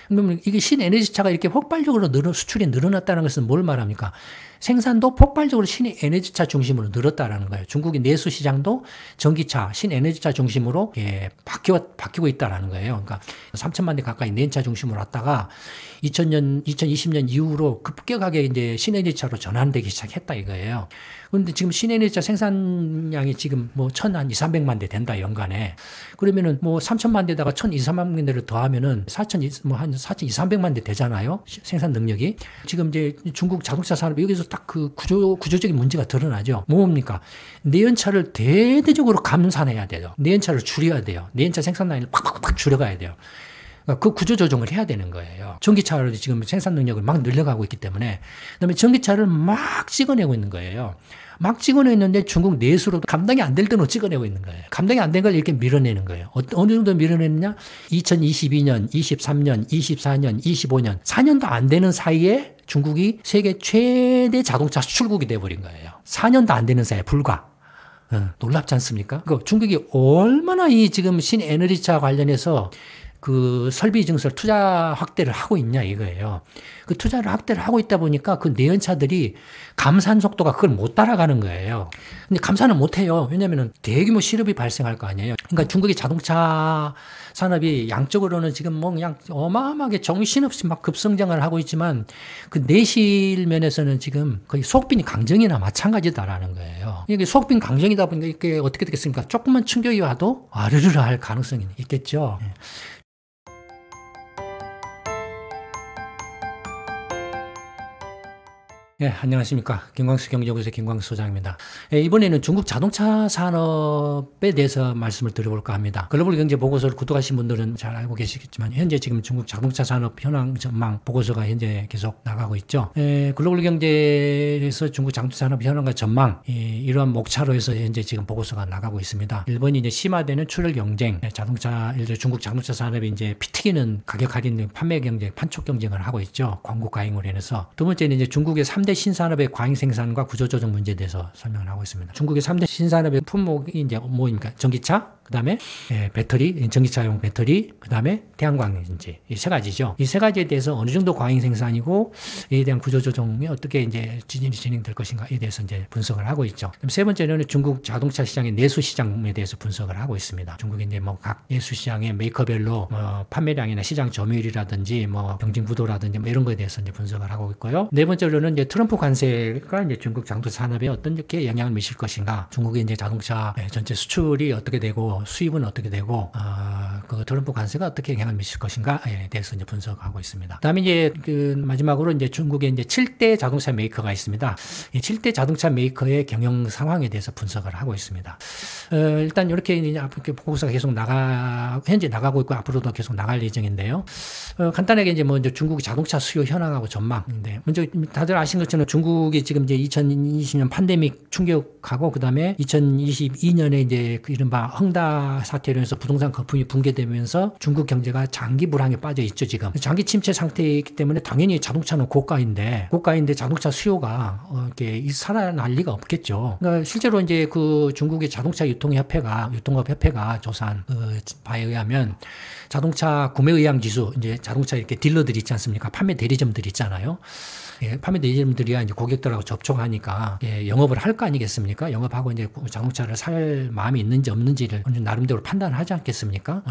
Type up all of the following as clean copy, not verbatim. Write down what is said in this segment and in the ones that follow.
그러면 이게 신에너지차가 이렇게 폭발적으로 수출이 늘어났다는 것은 뭘 말합니까? 생산도 폭발적으로 신에너지차 중심으로 늘었다라는 거예요. 중국의 내수 시장도 전기차, 신에너지차 중심으로 바뀌고 있다라는 거예요. 그러니까 3천만 대 가까이 내연차 중심으로 왔다가 2020년 이후로 급격하게 이제 신에너지차로 전환되기 시작했다 이거예요. 그런데 지금 신에너지차 생산량이 지금 뭐 1,200~300만 대 된다 연간에. 그러면은 뭐 3천만 대다가 1,200~300만 대를 더하면은 한 4,200~300만 대 되잖아요. 생산 능력이. 지금 이제 중국 자동차 산업 여기서 딱 그 구조적인 문제가 드러나죠. 뭡니까? 내연차를 대대적으로 감산해야 돼요. 내연차를 줄여야 돼요. 내연차 생산 라인을 팍팍팍 줄여가야 돼요. 그 구조 조정을 해야 되는 거예요. 전기차로 지금 생산 능력을 막 늘려가고 있기 때문에. 그다음에 전기차를 막 찍어내고 있는 거예요. 막 찍어내는데 중국 내수로 감당이 안 될 때로 찍어내고 있는 거예요. 감당이 안 된 걸 이렇게 밀어내는 거예요. 어느 정도 밀어내느냐? 2022년, 23년, 24년, 25년, 4년도 안 되는 사이에 중국이 세계 최대 자동차 수출국이 돼버린 거예요. 4년도 안 되는 사이에 불과. 놀랍지 않습니까? 중국이 얼마나 이 지금 신에너지차 관련해서 그 설비 증설 투자 확대를 하고 있냐 이거예요. 그 투자를 확대를 하고 있다 보니까 그 내연차들이 감산 속도가 그걸 못 따라가는 거예요. 근데 감산은 못 해요. 왜냐면은 대규모 실업이 발생할 거 아니에요. 그러니까 중국의 자동차 산업이 양적으로는 지금 뭐 그냥 어마어마하게 정신없이 막 급성장을 하고 있지만 그 내실 면에서는 지금 거의 속빈 강정이나 마찬가지다라는 거예요. 이게 속빈 강정이다 보니까 이게 어떻게 되겠습니까? 조금만 충격이 와도 와르르 할 가능성이 있겠죠. 예, 안녕하십니까. 김광수 경제연구소의 김광수 소장입니다. 이번에는 중국 자동차 산업에 대해서 말씀을 드려볼까 합니다. 글로벌 경제 보고서를 구독하신 분들은 잘 알고 계시겠지만 현재 지금 중국 자동차 산업 현황 전망 보고서가 현재 계속 나가고 있죠. 글로벌 경제에서 중국 자동차 산업 현황과 전망 이러한 목차로 해서 현재 지금 보고서가 나가고 있습니다. 일본이 이제 심화되는 출혈 경쟁, 중국 자동차 산업이 이제 피 튀기는 가격 할인 판매 경쟁, 판촉 경쟁을 하고 있죠. 광고 과잉으로 인해서. 두 번째는 이제 중국의 3대 신산업의 과잉 생산과 구조조정 문제에 대해서 설명을 하고 있습니다. 중국의 3대 신산업의 품목이 이제 뭐입니까? 전기차, 그 다음에 배터리, 전기차용 배터리, 그 다음에 태양광인지 이 세 가지죠. 이 세 가지에 대해서 어느 정도 과잉 생산이고 이에 대한 구조조정이 어떻게 이제 진행될 것인가에 대해서 이제 분석을 하고 있죠. 그럼 세 번째는 중국 자동차 시장의 내수 시장에 대해서 분석을 하고 있습니다. 중국이 이제 뭐 각 내수 시장의 메이커별로 판매량이나 시장 점유율이라든지 뭐 경쟁 구도라든지 뭐 이런 거에 대해서 이제 분석을 하고 있고요. 네 번째로는 이제 트럼프 관세가 이제 중국 자동차 산업에 어떤 이렇게 영향을 미칠 것인가, 중국의 이제 자동차 전체 수출이 어떻게 되고 수입은 어떻게 되고 그 트럼프 관세가 어떻게 영향을 미칠 것인가에 대해서 이제 분석하고 있습니다. 그다음에 이제 그 마지막으로 이제 중국에 이제 7대 자동차 메이커가 있습니다. 이 7대 자동차 메이커의 경영 상황에 대해서 분석을 하고 있습니다. 일단 이렇게 이제 보고서가 계속 현재 나가고 있고 앞으로도 계속 나갈 예정인데요. 간단하게 이제 뭐 이제 중국 자동차 수요 현황하고 전망인데, 먼저 다들 아신 것처럼 중국이 지금 이제 2020년 팬데믹 충격하고 그다음에 2022년에 이제 그 이른바 헝다 사태로 해서 부동산 거품이 붕괴되면서 중국 경제가 장기 불황에 빠져 있죠, 지금. 장기 침체 상태이기 때문에 당연히 자동차는 고가인데 자동차 수요가 이렇게 살아날 리가 없겠죠. 그러니까 실제로 이제 그 중국의 자동차 유통업 협회가 조사한 바에 의하면 자동차 구매 의향 지수, 이제 자동차 이렇게 딜러들이 있지 않습니까? 판매 대리점들이 있잖아요. 판매 대리점들이야 이제 고객들하고 접촉하니까 영업을 할 거 아니겠습니까? 영업하고 이제 자동차를 살 마음이 있는지 없는지를 나름대로 판단하지 않겠습니까?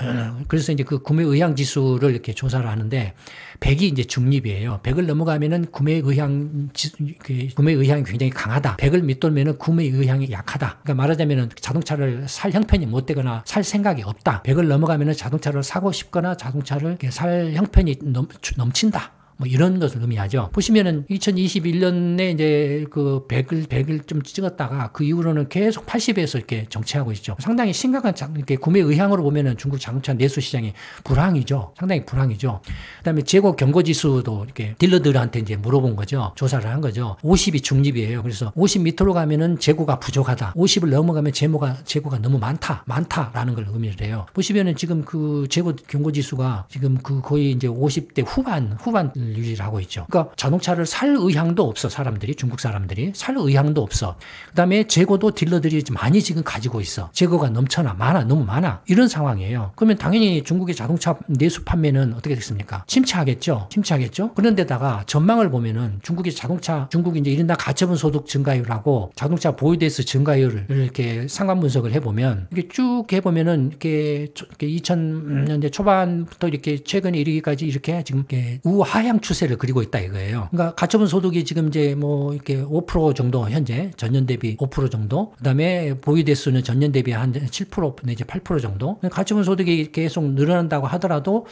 그래서 이제 그 구매 의향 지수를 이렇게 조사를 하는데 100이 이제 중립이에요. 100을 넘어가면은 구매 의향이 굉장히 강하다. 100을 밑돌면은 구매 의향이 약하다. 그러니까 말하자면은 자동차를 살 형편이 못 되거나 살 생각이 없다. 100을 넘어가면은 자동차를 사고 싶거나 자동차를 살 형편이 넘친다. 뭐 이런 것을 의미하죠. 보시면은 2021년에 이제 그 100을 좀 찍었다가 그 이후로는 계속 80에서 이렇게 정체하고 있죠. 상당히 심각한 이렇게 구매 의향으로 보면은 중국 자동차 내수 시장이 불황이죠. 상당히 불황이죠. 그다음에 재고 경고 지수도 이렇게 딜러들한테 이제 물어본 거죠. 조사를 한 거죠. 50이 중립이에요. 그래서 50 밑으로 가면은 재고가 부족하다. 50을 넘어가면 재고가 너무 많다라는 걸 의미를 해요. 보시면은 지금 그 재고 경고 지수가 지금 그 거의 이제 50대 후반 유지를 하고 있죠. 그러니까 자동차를 살 의향도 없어. 사람들이, 중국 사람들이 살 의향도 없어. 그다음에 재고도 딜러들이 많이 지금 가지고 있어. 재고가 넘쳐나, 많아, 너무 많아. 이런 상황이에요. 그러면 당연히 중국의 자동차 내수 판매는 어떻게 됐습니까? 침체하겠죠. 그런데다가 전망을 보면은 중국이 이제 1인당 가처분 소득 증가율하고 자동차 보유대수 증가율을 이렇게 상관 분석을 해보면, 이게 쭉 해보면은 이렇게 2000년대 초반부터 이렇게 최근에 이르기까지 이렇게 지금 이렇게 우하향 추세를 그리고 있다 이거예요. 그러니까 가처분 소득이 지금 이제 뭐 이렇게 5% 정도, 현재 전년 대비 5% 정도, 그다음에 보유대수는 전년 대비 한 7% 내지 8% 정도. 가처분 소득이 계속 늘어난다고 하더라도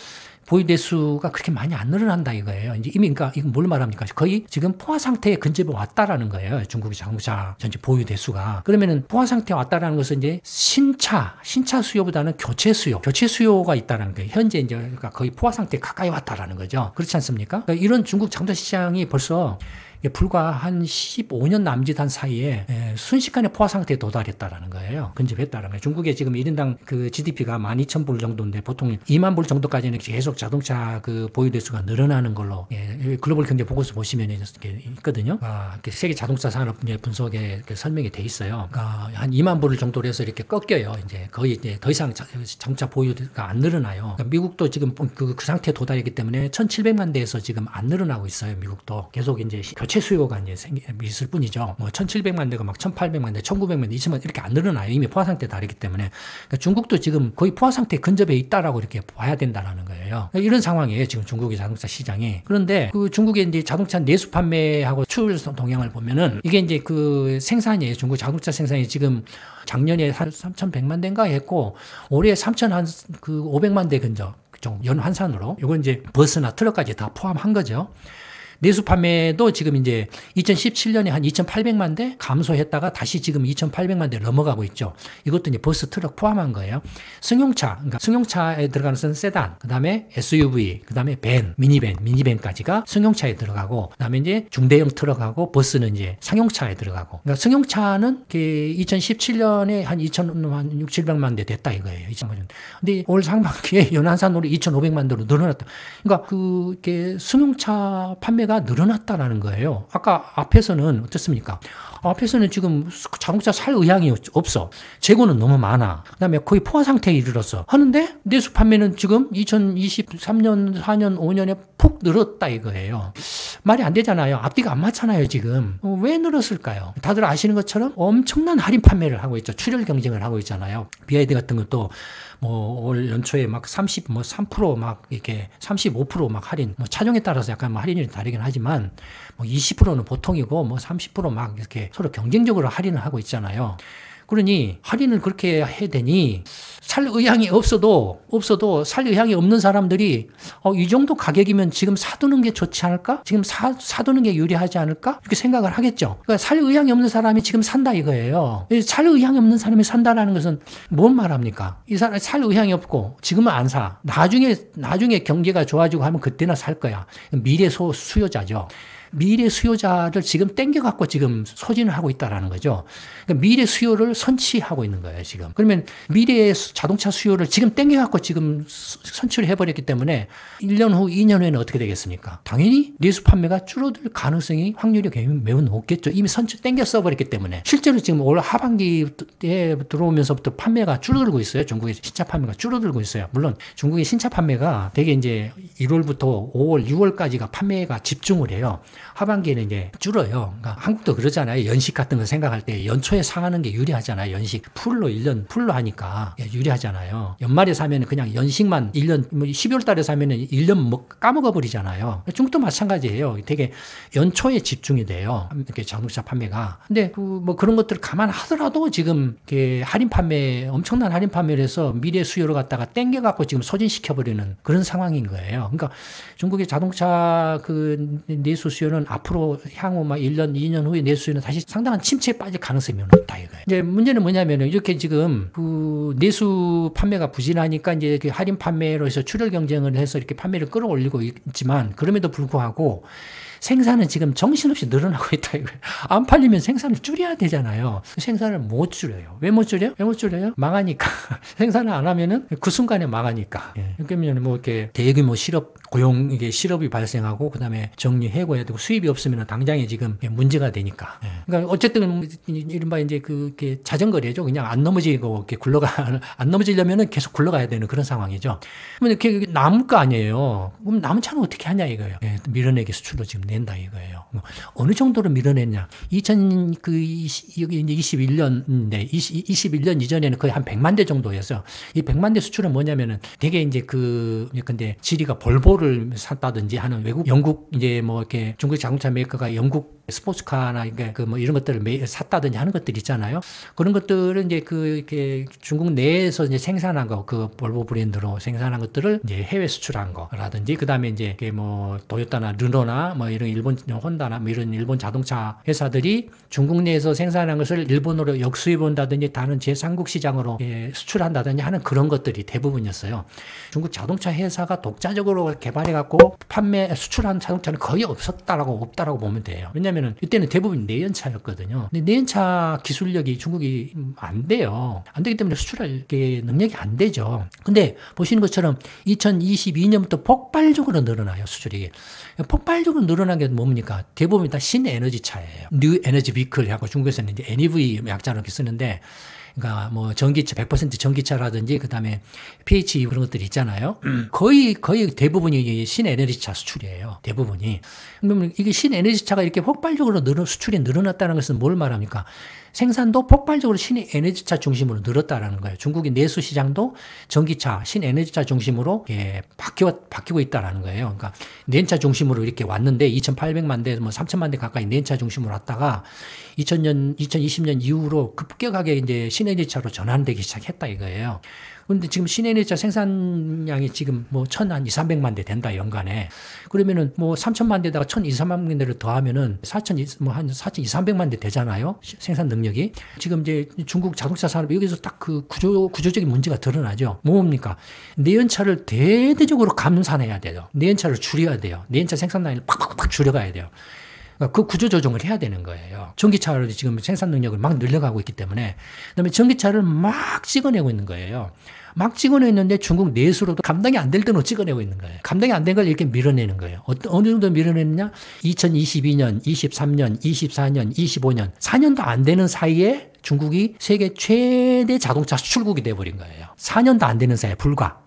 보유대수가 그렇게 많이 안 늘어난다 이거예요. 이제 이미, 그러니까 이건 뭘 말합니까? 거의 지금 포화 상태에 근접해 왔다라는 거예요. 중국의 자동차 전체 보유대수가. 그러면은 포화 상태에 왔다라는 것은 이제 신차 수요보다는 교체 수요가 있다는 거예요. 현재 이제 그러니까 거의 포화 상태에 가까이 왔다라는 거죠. 그렇지 않습니까? 그러니까 이런 중국 자동차 시장이 벌써 불과 한 15년 남짓한 사이에 순식간에 포화 상태에 도달했다라는 거예요. 근접했다라는 거예요. 중국의 지금 1인당 그 GDP가 12,000불 정도인데 보통 2만 불 정도까지는 계속 자동차 그 보유대수가 늘어나는 걸로, 글로벌 경제 보고서 보시면 이렇게 있거든요. 세계 자동차 산업 분석에 설명이 돼 있어요. 그러니까 한 2만 불 정도로 해서 이렇게 꺾여요. 이제 거의 이제 더 이상 자동차 보유가 안 늘어나요. 그러니까 미국도 지금 그 상태에 도달했기 때문에 1,700만 대에서 지금 안 늘어나고 있어요. 미국도 계속 이제 교체 수요가 이제 있을 뿐이죠. 뭐 1,700만 대가 막 1,800만 대, 1,900만 대, 2,000만 대 이렇게 안 늘어나요. 이미 포화 상태에 다르기 때문에. 그러니까 중국도 지금 거의 포화 상태에 근접해 있다라고 이렇게 봐야 된다라는 거예요. 그러니까 이런 상황이에요. 지금 중국의 자동차 시장이. 그런데 그 중국의 이제 자동차 내수 판매하고 수출 동향을 보면은 이게 이제 그 생산이에요. 중국 자동차 생산이 지금 작년에 한 3,100만 대인가 했고 올해 3,500만 대 근접 연 환산으로. 이건 이제 버스나 트럭까지 다 포함한 거죠. 내수 판매도 지금 이제 2017년에 한 2,800만 대 감소했다가 다시 지금 2,800만 대 넘어가고 있죠. 이것도 이제 버스, 트럭 포함한 거예요. 그러니까 승용차에 들어가는 것은 세단, 그 다음에 SUV, 그 다음에 미니밴까지가 승용차에 들어가고, 그 다음에 이제 중대형 트럭하고 버스는 이제 상용차에 들어가고. 그러니까 승용차는 2017년에 한 2,600만 대 됐다 이거예요. 근데 올 상반기에 연한산으로 2,500만 대로 늘어났다. 그러니까 승용차 판매가 늘어났다라는 거예요. 아까 앞에서는 어떻습니까? 앞에서는 지금 자동차 살 의향이 없어. 재고는 너무 많아. 그다음에 거의 포화 상태에 이르렀어. 하는데 내수 판매는 지금 2023년, 4년, 5년에 푹 늘었다 이거예요. 말이 안 되잖아요. 앞뒤가 안 맞잖아요, 지금. 왜 늘었을까요? 다들 아시는 것처럼 엄청난 할인 판매를 하고 있죠. 출혈 경쟁을 하고 있잖아요. BYD 같은 것도 올 연초에 막 3% 막 이렇게 35% 막 할인, 차종에 따라서 약간 할인율이 다르긴 하지만 20%는 보통이고 30% 막 이렇게 서로 경쟁적으로 할인을 하고 있잖아요. 그러니 할인을 그렇게 해야 되니 살 의향이 없어도 살 의향이 없는 사람들이 이 정도 가격이면 지금 사두는 게 좋지 않을까? 지금 사두는 게 유리하지 않을까? 이렇게 생각을 하겠죠. 그러니까 살 의향이 없는 사람이 지금 산다 이거예요. 살 의향이 없는 사람이 산다라는 것은 뭔 말합니까? 이 사람 살 의향이 없고 지금은 안 사. 나중에 경제가 좋아지고 하면 그때나 살 거야. 미래 수요자죠. 미래 수요자를 지금 땡겨갖고 지금 소진을 하고 있다라는 거죠. 그러니까 미래 수요를 선취하고 있는 거예요, 지금. 그러면 미래의 자동차 수요를 지금 땡겨갖고 지금 선취를 해버렸기 때문에 1년 후, 2년 후에는 어떻게 되겠습니까? 당연히 내수 판매가 줄어들 확률이 매우 높겠죠. 이미 땡겨 써버렸기 때문에. 실제로 지금 올 하반기에 들어오면서부터 판매가 줄어들고 있어요. 중국의 신차 판매가 줄어들고 있어요. 물론 중국의 신차 판매가 되게 이제 1월부터 5월, 6월까지가 판매가 집중을 해요. 하반기에는 이제 줄어요. 그러니까 한국도 그러잖아요. 연식 같은 거 생각할 때 연초에 사가는 게 유리하잖아요. 연식 풀로 1년 풀로 하니까 유리하잖아요. 연말에 사면 그냥 연식만 1년 12월 달에 사면은 1년 까먹어 버리잖아요. 중국도 마찬가지예요. 되게 연초에 집중이 돼요. 이렇게 자동차 판매가. 근데 그런 것들을 감안하더라도 지금 엄청난 할인 판매를 해서 미래 수요를 갖다가 땡겨 갖고 지금 소진시켜 버리는 그런 상황인 거예요. 그러니까 중국의 자동차 내수 수요는 앞으로 향후 1년, 2년 후에 내수 수요는 다시 상당한 침체에 빠질 가능성이 높다 이거예요. 이제 문제는 뭐냐면은 이렇게 지금 내수 판매가 부진하니까 이제 할인 판매로 해서 출혈 경쟁을 해서 이렇게 판매를 끌어올리고 있지만 그럼에도 불구하고 생산은 지금 정신없이 늘어나고 있다 이거예요. 안 팔리면 생산을 줄여야 되잖아요. 생산을 못 줄여요. 왜 못 줄여요? 왜 못 줄여요? 망하니까. 생산을 안 하면은 그 순간에 망하니까. 그러면 뭐 이렇게 대규모 실업 고용 이게 실업이 발생하고 그다음에 정리 해고해야 되고 수입이 없으면 당장에 지금 문제가 되니까. 그러니까 어쨌든 이른바 이제 그게 자전거래죠. 그냥 안 넘어지고 이렇게 안 넘어지려면은 계속 굴러가야 되는 그런 상황이죠. 그러면 이렇게 남을 거 아니에요. 그럼 남은 차는 어떻게 하냐 이거예요. 밀어내기 수출로 지금 낸다 이거예요. 어느 정도로 밀어냈냐? 21년인데 21년 이전에는 거의 한 100만 대 정도였어. 이 100만 대 수출은 뭐냐면은 되게 이제 근데 지리가 볼보를 샀다든지 하는 외국 영국 이제 뭐 이렇게 중국 자동차 메이커가 영국 스포츠카나 뭐 이런 것들을 샀다든지 하는 것들 있잖아요. 그런 것들은 이제 이렇게 중국 내에서 이제 생산한 거, 그 볼보 브랜드로 생산한 것들을 이제 해외 수출한 거라든지, 그 다음에 이제 뭐 도요타나 르노나 뭐 이런 일본 혼다나 뭐 이런 일본 자동차 회사들이 중국 내에서 생산한 것을 일본으로 역수입한다든지 다른 제3국 시장으로 수출한다든지 하는 그런 것들이 대부분이었어요. 중국 자동차 회사가 독자적으로 개발해갖고 수출한 자동차는 거의 없다라고 보면 돼요. 왜냐면은 이때는 대부분 내연차였거든요. 근데 내연차 기술력이 중국이 안 돼요. 안 되기 때문에 수출할 게 능력이 안 되죠. 근데 보시는 것처럼 2022년부터 폭발적으로 늘어나요, 수출이. 폭발적으로 늘어난 게 뭡니까? 대부분 다 신에너지 차예요. 뉴 에너지 비클 하고 중국에서는 이제 NEV 약자로 이렇게 쓰는데, 그러니까 뭐 전기차 100% 전기차라든지 그다음에 PHEV 그런 것들이 있잖아요. 거의 대부분이 신에너지차 수출이에요. 대부분이. 그러면 이게 신에너지차가 이렇게 폭발적으로 수출이 늘어났다는 것은 뭘 말합니까? 생산도 폭발적으로 신에너지차 중심으로 늘었다라는 거예요. 중국의 내수 시장도 전기차, 신에너지차 중심으로 바뀌고 있다라는 거예요. 그러니까 내연차 중심으로 이렇게 왔는데 2,800만 대, 뭐 3,000만 대 가까이 내연차 중심으로 왔다가 2020년 이후로 급격하게 이제 신에너지차로 전환되기 시작했다 이거예요. 그런데 지금 신에너지차 생산량이 지금 뭐 1,200~300만 대 된다 연간에. 그러면은 뭐 3,000만 대에다가 1,200~300만 대를 더하면은 한 4,200~300만 대 되잖아요. 생산 능력이. 지금 이제 중국 자동차 산업 여기서 딱 그 구조적인 문제가 드러나죠. 뭡니까? 내연차를 대대적으로 감산해야 돼요. 내연차를 줄여야 돼요. 내연차 생산 라인을 팍팍팍 줄여가야 돼요. 그 구조 조정을 해야 되는 거예요. 전기차를 지금 생산 능력을 막 늘려가고 있기 때문에. 그다음에 전기차를 막 찍어내고 있는 거예요. 막 찍어내고 있는데 중국 내수로도 감당이 안 될 때로 찍어내고 있는 거예요. 감당이 안 된 걸 이렇게 밀어내는 거예요. 어느 정도 밀어내느냐? 2022년, 23년, 24년, 25년, 4년도 안 되는 사이에 중국이 세계 최대 자동차 수출국이 돼버린 거예요. 4년도 안 되는 사이에 불과.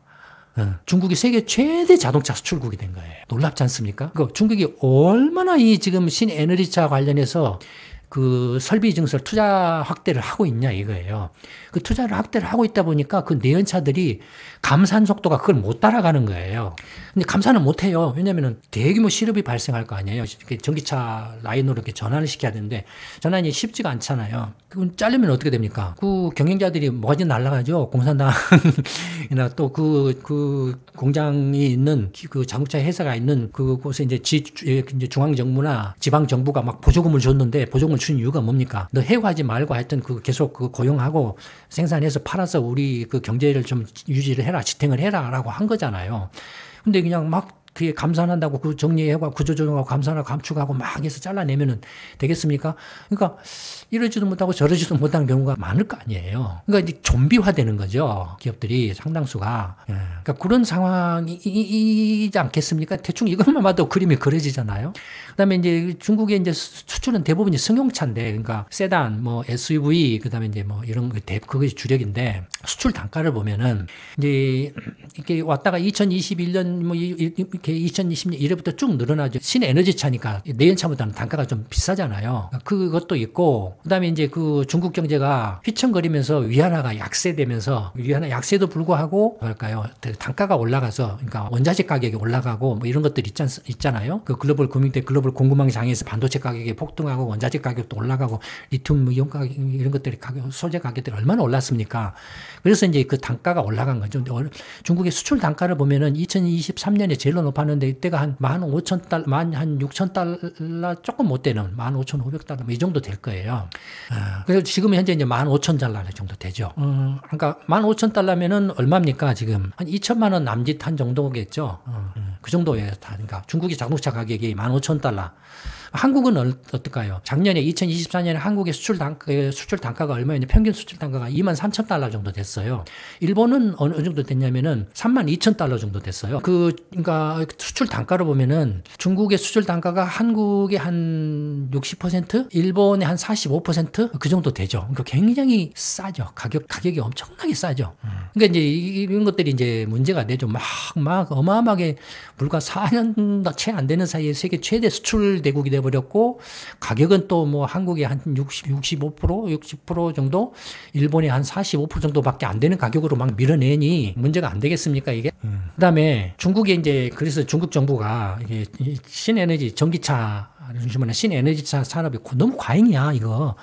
중국이 세계 최대 자동차 수출국이 된 거예요. 놀랍지 않습니까? 중국이 얼마나 이 지금 신에너지차 관련해서 그 설비 증설 투자 확대를 하고 있냐 이거예요. 그 투자를 확대를 하고 있다 보니까 그 내연차들이 감산 속도가 그걸 못 따라가는 거예요. 근데 감산은 못 해요. 왜냐면은 대규모 실업이 발생할 거 아니에요. 전기차 라인으로 이렇게 전환을 시켜야 되는데 전환이 쉽지가 않잖아요. 그건 자르면 어떻게 됩니까? 그 경영자들이 뭐가지 날아가죠. 공산당이나 또 그 공장이 있는 그 자동차 회사가 있는 그곳에 이제 중앙 정부나 지방 정부가 막 보조금을 줬는데 보조금을 준 이유가 뭡니까? 너 해고하지 말고 하여튼 계속 고용하고 생산해서 팔아서 우리 그 경제를 좀 유지를 해라, 지탱을 해라라고 한 거잖아요. 근데 그냥 막 그게 감산한다고 그 정리하고 구조조정하고 감산하고 감축하고 막 해서 잘라내면은 되겠습니까? 그러니까 이러지도 못하고 저러지도 못하는 경우가 많을 거 아니에요. 그러니까 이제 좀비화 되는 거죠. 기업들이 상당수가. 그러니까 그런 상황이지 않겠습니까? 대충 이것만 봐도 그림이 그려지잖아요. 그다음에 이제 중국의 이제 수출은 대부분이 승용차인데, 그러니까 세단, 뭐 SUV, 그다음에 이제 뭐 이런 그게 주력인데 수출 단가를 보면은 이제 이렇게 왔다가 2021년 뭐 이렇게 2020년 이래부터 쭉 늘어나죠. 신에너지 차니까 내연차보다는 단가가 좀 비싸잖아요. 그것도 있고, 그다음에 이제 그 중국 경제가 휘청거리면서 위안화가 약세되면서 위안화 약세도 불구하고 뭐랄까요, 단가가 올라가서, 그러니까 원자재 가격이 올라가고 뭐 이런 것들 있잖아요. 그 글로벌 금융대 글로벌 공급망 장에서 반도체 가격이 폭등하고 원자재 가격도 올라가고 리튬 이온 가격 이런 것들이 소재 가격들이 얼마나 올랐습니까? 그래서 이제 그 단가가 올라간 거죠. 중국의 수출 단가를 보면은 2023년에 제일 높았는데 이때가 한 15,000달러, 한 6,000달러 조금 못 되는 15,500달러 뭐 이 정도 될 거예요. 그래서 지금 현재 이제 15,000달러 정도 되죠. 그러니까 15,000달러면은 얼마입니까 지금? 한 2천만 원 남짓한 정도겠죠. 그 정도에 그러니까 중국의 자동차 가격이 15,000달러. 한국은 어떨까요? 작년에 2024년에 한국의 수출 단가가 얼마였냐? 평균 수출 단가가 23,000달러 정도 됐어요. 일본은 어느 정도 됐냐면은 32,000달러 정도 됐어요. 그러니까 수출 단가로 보면은 중국의 수출 단가가 한국의 한 60%, 일본의 한 45%그 정도 되죠. 그러니까 굉장히 싸죠. 가격이 엄청나게 싸죠. 그러니까 이제 이런 것들이 이제 문제가 되죠. 막 어마어마하게 불과 4년도 채 안 되는 사이에 세계 최대 수출 대국이 돼버렸고, 가격은 또 뭐 한국이 한 60% 정도, 일본이 한 45% 정도밖에 안 되는 가격으로 막 밀어내니 문제가 안 되겠습니까, 이게? 그다음에 중국이 이제, 그래서 중국 정부가 이게 신에너지 전기차 중심으로 신에너지차 산업이 너무 과잉이야, 이거.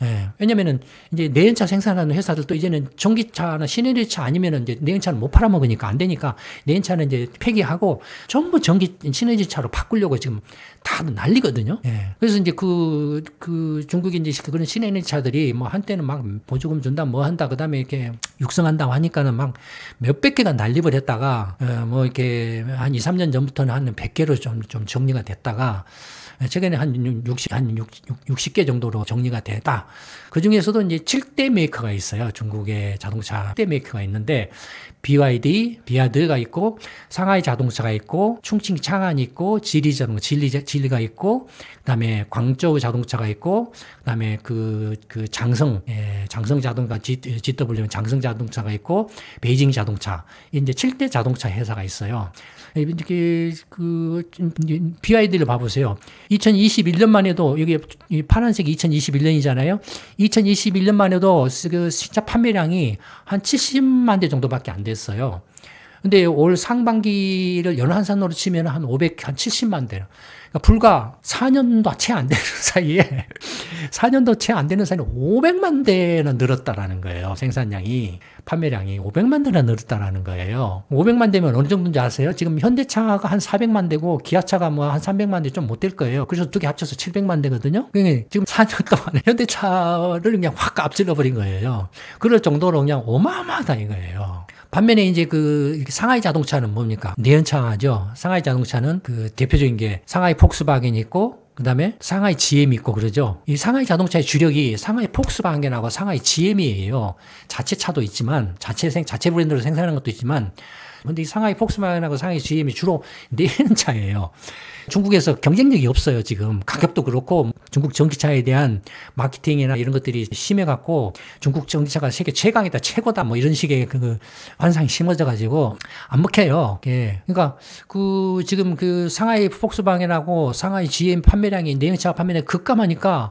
예. 왜냐면은 이제 내연차 생산하는 회사들도 이제는 전기차나 신에너지차 아니면은 이제 내연차는 못 팔아먹으니까 안 되니까 내연차는 이제 폐기하고 전부 신에너지차로 바꾸려고 지금 다들 난리거든요. 예. 그래서 이제 그 중국이 이제 그런 신에너지차들이 뭐 한때는 막 보조금 준다 뭐 한다 그다음에 이렇게 육성한다고 하니까는 막 몇백 개가 난립을 했다가 뭐 이렇게 한 2, 3년 전부터는 한 100개로 좀 정리가 됐다가 최근에 한 60개 정도로 정리가 됐다. 그 중에서도 이제 7대 메이커가 있어요. 중국의 자동차 7대 메이커가 있는데, BYD, 비아드가 있고, 상하이 자동차가 있고, 충칭 창안이 있고, 진리가 있고, 그 다음에 광저우 자동차가 있고, 그 다음에 장성 자동차, GW는 장성 자동차가 있고, 베이징 자동차. 이제 7대 자동차 회사가 있어요. 이렇게 BYD를 봐보세요. 2021년만 해도, 여기 이 파란색이 2021년이잖아요. 2021년만 해도 그 신차 판매량이 한 70만 대 정도밖에 안 됐어요. 근데 올 상반기를 연환산으로 치면 한 70만 대. 그러니까 불과 4년도 채 안 되는 사이에 500만 대나 늘었다라는 거예요. 생산량이, 판매량이 500만 대나 늘었다라는 거예요. 500만 대면 어느 정도인지 아세요? 지금 현대차가 한 400만 대고 기아차가 뭐 한 300만 대 좀 못 될 거예요. 그래서 두 개 합쳐서 700만 대거든요. 그러니까 지금 4년 동안 현대차를 그냥 확 앞질러 버린 거예요. 그럴 정도로 그냥 어마어마하다 이거예요. 반면에 이제 상하이 자동차는 뭡니까? 내연차죠. 상하이 자동차는 대표적인 게 상하이 폭스바겐이 있고, 그 다음에 상하이 GM이 있고 그러죠. 이 상하이 자동차의 주력이 상하이 폭스바겐하고 상하이 GM이에요. 자체 차도 있지만, 자체 브랜드로 생산하는 것도 있지만, 근데 이 상하이 폭스바겐하고 상하이 GM이 주로 내연차예요. 중국에서 경쟁력이 없어요, 지금. 가격도 그렇고, 중국 전기차에 대한 마케팅이나 이런 것들이 심해갖고, 중국 전기차가 세계 최강이다, 최고다, 뭐 이런 식의 환상이 심어져가지고, 안 먹혀요. 예. 그러니까, 지금 상하이 폭스바겐하고 상하이 GM 판매량이, 내연차 판매량이 급감하니까,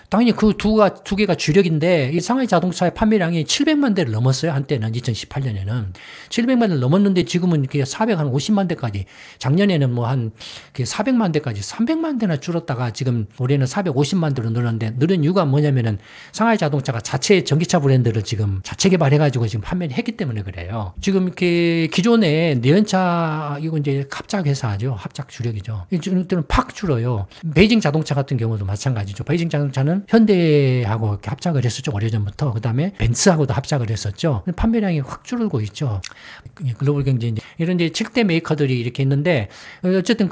당연히 두 개가 주력인데, 이 상하이 자동차의 판매량이 700만 대를 넘었어요. 한때는, 2018년에는. 700만 대를 넘었는데, 지금은 이렇게 450만 대까지, 작년에는 뭐 400만 대까지 300만 대나 줄었다가, 지금 올해는 450만 대로 늘었는데, 늘은 이유가 뭐냐면은, 상하이 자동차가 자체 전기차 브랜드를 지금 자체 개발해가지고 지금 판매를 했기 때문에 그래요. 지금 이렇게 기존에 내연차, 이거 이제 합작 회사죠. 합작 주력이죠. 이들은 팍 줄어요. 베이징 자동차 같은 경우도 마찬가지죠. 베이징 자동차는 현대하고 이렇게 합작을 했었죠. 오래전부터. 그 다음에 벤츠하고도 합작을 했었죠. 판매량이 확 줄고 있죠. 글로벌 경제 이런 이제 7대 메이커들이 이렇게 있는데, 어쨌든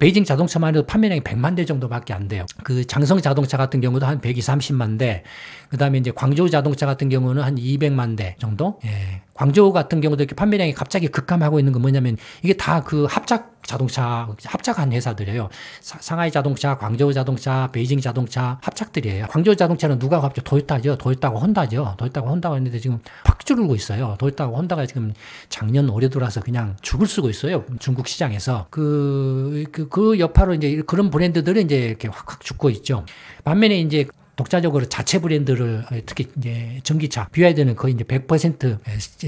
베이징 자동차만 해도 판매량이 100만 대 정도밖에 안 돼요. 장성 자동차 같은 경우도 한 130만 대. 그 다음에 이제 광저우 자동차 같은 경우는 한 200만 대 정도. 예. 광저우 같은 경우도 이렇게 판매량이 갑자기 급감하고 있는 건 뭐냐면, 이게 다 합작한 회사들이에요. 상하이 자동차, 광저우 자동차, 베이징 자동차 합작들이에요. 광저우 자동차는 누가 갑자기 도요타죠. 도요타하고 혼다죠. 도요타하고 혼다가 있는데 지금 팍 줄고 있어요. 도요타하고 혼다가 지금 작년 올해 들어와서 그냥 죽을 쓰고 있어요. 중국 시장에서. 그 여파로 이제 그런 브랜드들은 이제 이렇게 확 죽고 있죠. 반면에 이제 독자적으로 자체 브랜드를, 특히 이제 전기차, BYD는 거의 이제 100%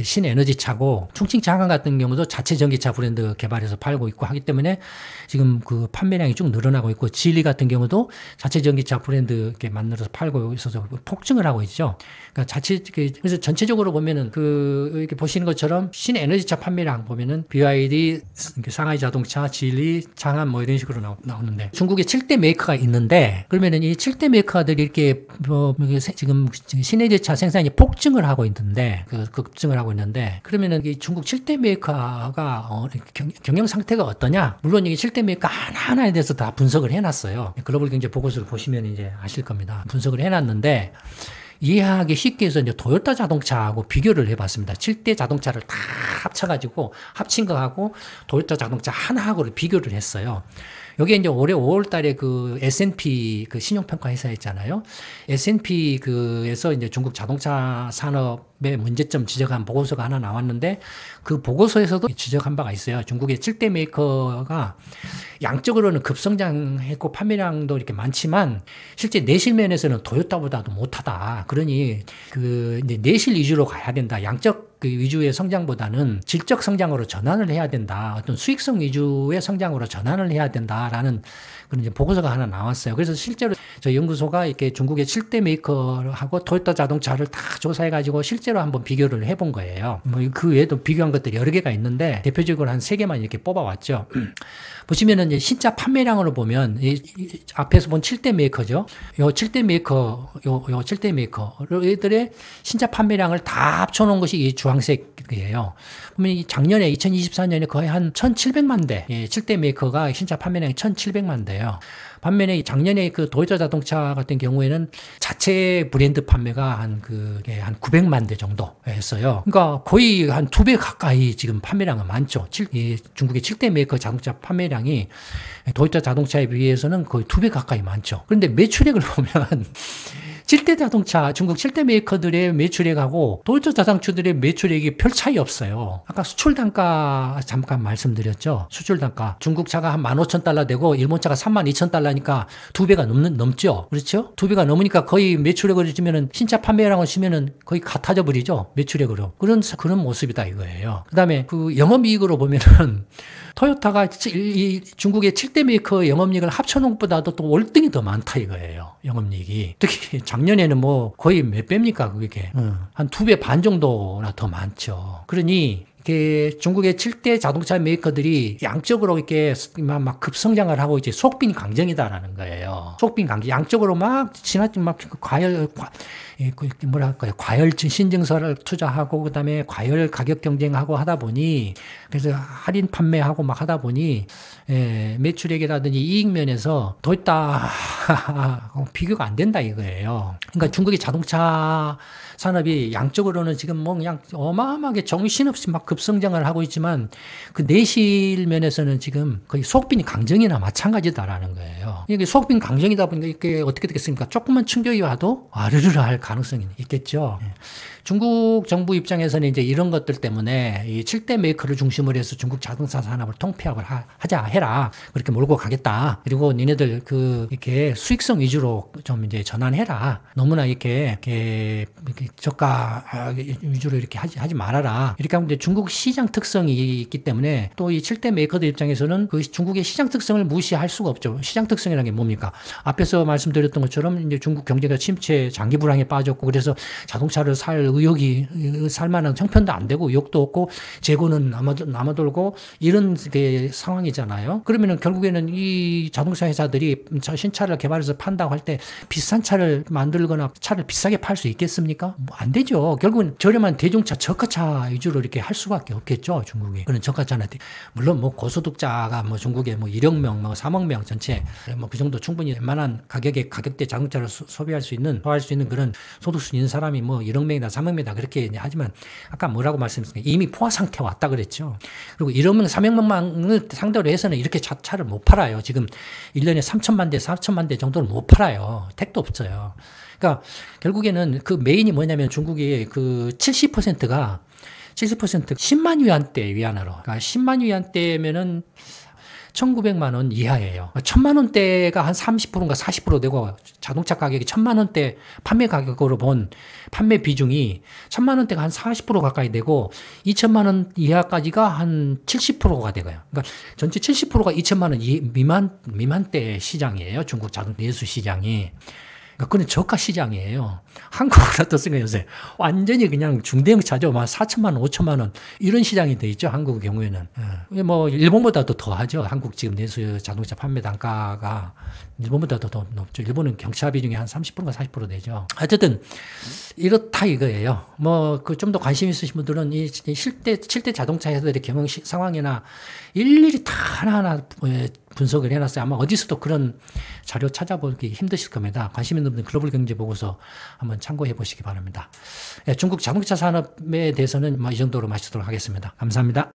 신에너지 차고, 충칭 장안 같은 경우도 자체 전기차 브랜드 개발해서 팔고 있고 하기 때문에 지금 판매량이 쭉 늘어나고 있고, 진리 같은 경우도 자체 전기차 브랜드 이렇게 만들어서 팔고 있어서 폭증을 하고 있죠. 그러니까 그래서 전체적으로 보면은 이렇게 보시는 것처럼 신에너지차 판매량 보면은 BYD, 상하이 자동차, 진리, 장안 뭐 이런 식으로 나오는데, 중국에 7대 메이커가 있는데, 그러면은 이 7대 메이커들이 이렇게 이제 지금 신해제차 생산이 폭증을 하고 있는데 급증을 하고 있는데 그러면은 이 중국 7대 메이커가 경영 상태가 어떠냐? 물론 이게 7대 메이커 하나하나에 대해서 다 분석을 해놨어요. 글로벌 경제 보고서를 보시면 이제 아실 겁니다. 분석을 해놨는데 이해하기 쉽게 해서 이제 도요타 자동차하고 비교를 해봤습니다. 7대 자동차를 다 합쳐가지고 합친 거하고 도요타 자동차 하나하고를 비교를 했어요. 여기에 이제 올해 5월 달에 그 S&P 그 신용평가 회사 있잖아요. S&P 그에서 이제 중국 자동차 산업의 문제점 지적한 보고서가 하나 나왔는데 그 보고서에서도 지적한 바가 있어요. 중국의 7대 메이커가 양적으로는 급성장했고 판매량도 이렇게 많지만 실제 내실 면에서는 도요타보다도 못하다. 그러니 그 이제 내실 위주로 가야 된다. 양적 그 위주의 성장보다는 질적 성장으로 전환을 해야 된다. 어떤 수익성 위주의 성장으로 전환을 해야 된다라는 그런 이제 보고서가 하나 나왔어요. 그래서 실제로 저 연구소가 이렇게 중국의 7대 메이커하고 토요타 자동차를 다 조사해가지고 실제로 한번 비교를 해본 거예요. 뭐 그 외에도 비교한 것들이 여러 개가 있는데 대표적으로 한 3개만 이렇게 뽑아왔죠. 보시면은 이제 신차 판매량으로 보면 이 앞에서 본 7대 메이커죠. 요 7대 메이커, 요 7대 메이커 얘들의 신차 판매량을 다 합쳐놓은 것이 이 주황색이에요. 보면 이 작년에 2024년에 거의 한 1,700만 대, 7대 메이커가 신차 판매량이 1,700만 대예요. 반면에 작년에 그 도요타 자동차 같은 경우에는 자체 브랜드 판매가 한 900만 대 정도 했어요. 그러니까 거의 한 2배 가까이 지금 판매량은 많죠. 중국의 7대 메이커 자동차 판매량이 도요타 자동차에 비해서는 거의 2배 가까이 많죠. 그런데 매출액을 보면 7대 자동차, 중국 7대 메이커들의 매출액하고 도요타 자동차들의 매출액이 별 차이 없어요. 아까 수출 단가 잠깐 말씀드렸죠. 수출 단가. 중국 차가 한 15,000달러 되고 일본 차가 32,000달러니까 2배가 넘죠. 그렇죠? 2배가 넘으니까 거의 매출액을 주면은 신차 판매량을 주면은 거의 같아져 버리죠. 매출액으로. 그런 모습이다 이거예요. 그다음에 그 영업이익으로 보면은 토요타가 중국의 7대 메이커 영업이익을 합쳐놓은 것보다도 또 월등히 더 많다 이거예요. 영업이익이. 특히 작년에는 뭐 거의 몇 배입니까 그게. 한 2배 반 정도나 더 많죠. 그러니 이게 중국의 7대 자동차 메이커들이 양적으로 이렇게 막 급성장을 하고 이제 속빈 강정이다라는 거예요. 속빈 강정. 양적으로 막 지나친 막 과열 신증서를 투자하고 그다음에 과열 가격 경쟁하고 하다 보니 그래서 할인 판매하고 막 하다 보니 매출액이라든지 이익 면에서 도요타 비교가 안 된다 이거예요. 그러니까 중국의 자동차 산업이 양적으로는 지금 뭐 그냥 어마어마하게 정신없이 막 급성장을 하고 있지만 그 내실 면에서는 지금 거의 속빈 강정이나 마찬가지다라는 거예요. 이게 속빈 강정이다 보니까 이게 어떻게 되겠습니까? 조금만 충격이 와도 와르르르 할 가능성이 있겠죠. 중국 정부 입장에서는 이제 이런 것들 때문에 이 7대 메이커를 중심으로 해서 중국 자동차 산업을 통폐합을 해라. 그렇게 몰고 가겠다. 그리고 니네들 이렇게 수익성 위주로 좀 이제 전환해라. 너무나 이렇게 저가 위주로 이렇게 하지 말아라. 이렇게 하면 이제 중국 시장 특성이 있기 때문에 또 이 7대 메이커들 입장에서는 그 중국의 시장 특성을 무시할 수가 없죠. 시장 특성이라는 게 뭡니까? 앞에서 말씀드렸던 것처럼 이제 중국 경제가 침체, 장기 불황에 빠졌고 그래서 자동차를 살 만한 형편도 안 되고 의욕도 없고 재고는 남아돌고 이런 게 상황이잖아요. 그러면은 결국에는 이 자동차 회사들이 신차를 개발해서 판다고 할 때 비싼 차를 만들거나 차를 비싸게 팔 수 있겠습니까? 뭐 안 되죠. 결국은 저렴한 대중차, 저가차 위주로 이렇게 할 수밖에 없겠죠. 중국이. 그런 저가차는 물론 뭐 고소득자가 뭐 중국에 뭐 1억 명, 뭐 3억 명 전체 뭐 그 정도 충분히 웬만한 가격대 자동차를 소화할 수 있는 그런 소득수 있는 사람이 뭐 1억 명이다, 3억 명이다 그렇게 하지만 아까 뭐라고 말씀드렸습니까? 이미 포화 상태 왔다 그랬죠. 그리고 1억 명, 3억 명만을 상대로 해서는 이렇게 차를 못 팔아요. 지금 1년에 3천만 대, 4천만 대 정도를 못 팔아요. 택도 없어요. 그러니까 결국에는 그 메인이 뭐냐면 중국의 그 70%가 10만 위안대 위안으로. 그러니까 10만 위안대면은 1,900만 원 이하예요. 1,000만 원대가 한 30%인가 40% 되고 자동차 가격이 1,000만 원대 판매 가격으로 본 판매 비중이 1,000만 원대가 한 40% 가까이 되고 2,000만 원 이하까지가 한 70%가 되고요. 그러니까 전체 70%가 2,000만 원 미만대 시장이에요. 중국 자동차 내수 시장이. 그건 저가 시장이에요. 한국은 어떻습니까, 요새? 완전히 그냥 중대형 차죠. 막 4천만 원, 5천만 원. 이런 시장이 돼 있죠, 한국 경우에는. 예. 뭐, 일본보다도 더 하죠. 한국 지금 내수 자동차 판매 단가가 일본보다도 더 높죠. 일본은 경차 비중이 한 30%인가 40% 되죠. 어쨌든, 이렇다 이거예요. 뭐, 그 좀 더 관심 있으신 분들은 이 실대 자동차 회사들의 경영 상황이나 일일이 다 하나하나 분석을 해놨어요. 아마 어디서도 그런 자료 찾아보기 힘드실 겁니다. 관심 있는 분들은 글로벌 경제 보고서 한번 참고해 보시기 바랍니다. 중국 자동차 산업에 대해서는 이 정도로 마치도록 하겠습니다. 감사합니다.